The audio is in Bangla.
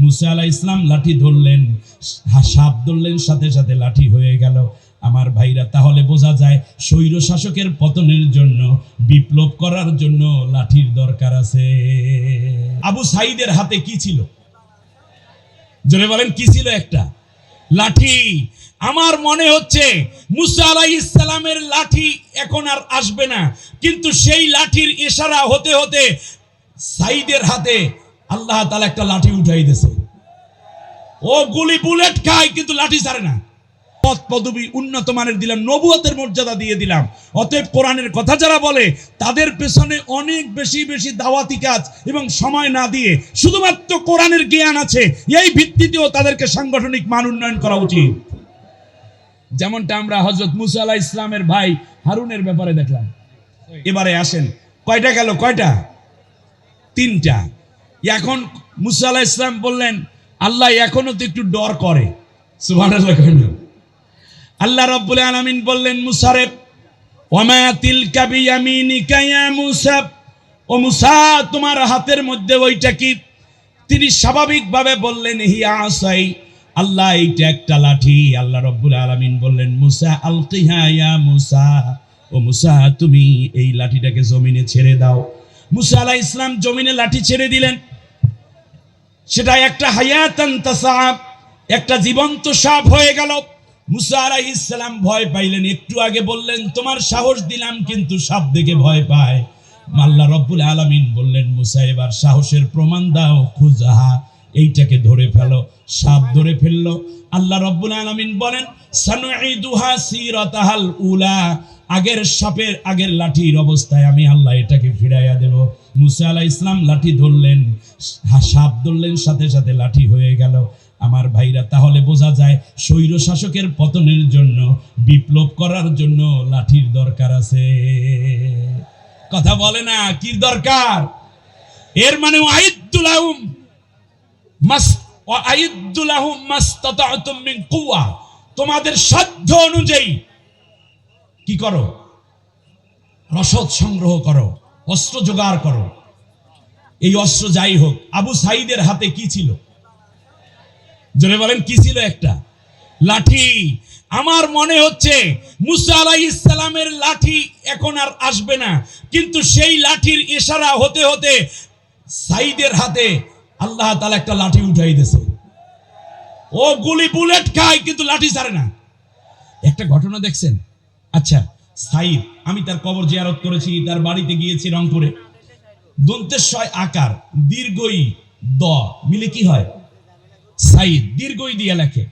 মুসা আলাইহিস সালাম লাঠি ধরলেন, সাপ ধরলেন, সাথে সাথে লাঠি হয়ে গেল। আমার ভাইরা, তাহলে বোঝা যায় স্বৈর শাসকের পতনের জন্য, বিপ্লব করার জন্য লাঠির দরকার আছে। আবু সাইদের হাতে কি ছিল? জোরে বলেন, কি ছিল? একটা লাঠি। আমার মনে হচ্ছে মুসা আলাইহিস সালামের লাঠি এখন আর আসবে না, কিন্তু সেই লাঠির ইশারা হতে হতে সাইদের হাতে আল্লাহ তাআলা একটা লাঠি উঠাই দিয়েছে। ও গুলি বুলেট খায় কিন্তু লাঠি ছাড়ে না। পদ পদবি উন্নত মানের দিলাম, নবুয়তের মর্যাদা দিয়ে দিলাম। অতএব কোরআনের কথা যারা বলে তাদের পেছনে অনেক বেশি বেশি দাওয়াতি কাজ এবং সময় না দিয়ে শুধুমাত্র কোরআনের জ্ঞান আছে এই ভিত্তিতেও তাদেরকে সাংগঠনিক মান উন্নয়ন করা উচিত। যেমনটা আমরা হযরত মুসা আলাইহিস সালামের ভাই হারুনের ব্যাপারে দেখলাম। এবারে আসেন, কয়টা গেল? কয়টা? তিনটা। এখন মুসা আলাইহিস সালাম বললেন, আল্লাহ এখনো তো একটু ডর করে। সুবহানাল্লাহ। আল্লাহ রাব্বুল আলামিন বললেন, মুসারে, ওয়ামা তিলকা বিয়ামিনিকা ইয়া মুসা, ও মুসা তোমার হাতের মধ্যে ওইটা কি? তিনি স্বাভাবিকভাবে বললেন, হিয়া আসাই, আল্লাহ এইটা একটা লাঠি। আল্লাহ রাব্বুল আলামিন বললেন, মুসা আলকিহা ইয়া মুসা, ও মুসা তুমি এই লাঠিটাকে জমিনে ছেড়ে দাও। মুসা আলাইহিস সালাম জমিনে লাঠি ছেড়ে দিলেন। সেটা একটা হায়াতান তাসাব, একটা জীবন্ত সাপ হয়ে গেল। মুসা আলাইহিস সালাম ভয় পাইলেন। একটু আগে বললেন তোমার সাহস দিলাম, কিন্তু সাপ দেখে ভয় পায়। আল্লাহ রাব্বুল আলামিন বললেন, মুসা এবার সাহসের প্রমাণ দাও, খুজাহা, এইটাকে ধরে ফেলো। সাপ ধরে ফেললো। আল্লাহ রাব্বুল আলামিন বলেন, সানুঈদুহা সিরাতাহাল উলা, আগের সাপের আগের লাঠির অবস্থায় আমি আল্লাহ এটাকে ফিরাইয়া দেব। মুসা আলাইহিস সালাম লাঠি ধরলেন, সাপ ধরলেন, সাথে সাথে লাঠি হয়ে গেল। আমার ভাইরা, তাহলে বোঝা যায় স্বৈর শাসকের পতনের জন্য, বিপ্লব করার জন্য লাঠির দরকার আছে। কথা বলে না, কি দরকার? এর মানে আইদুলাহুম মাসতাতা'তুম মিন কুওয়া, তোমাদের সাধ্য অনুযায়ী কি করো? রসদ সংগ্রহ করো, অস্ত্র জোগাড় করো। এই অস্ত্র যাই হোক, আবু সাইদের হাতে কি ছিল? জোরে বলেন, কি ছিল? একটা লাঠি। আমার মনে হচ্ছে মুসা আলাইহিস সালামের লাঠি এখন আর আসবে না, কিন্তু সেই লাঠির ইশারা হতে হতে সাইদের হাতে আল্লাহ তাআলা একটা লাঠি উঠাই দিয়েছে। ও গুলি বুলেট খায় কিন্তু লাঠি ছাড়ে না। একটা ঘটনা দেখছেন? আচ্ছা, সাইদ, আমি তার কবর জিয়ারত করেছি, তার বাড়িতে গিয়েছি রংপুরে। দন্তেশ্বয় আকার, দীর্ঘই দ মিলে কি হয়? সাইদ, দীর্ঘই দিয়ে লেখে।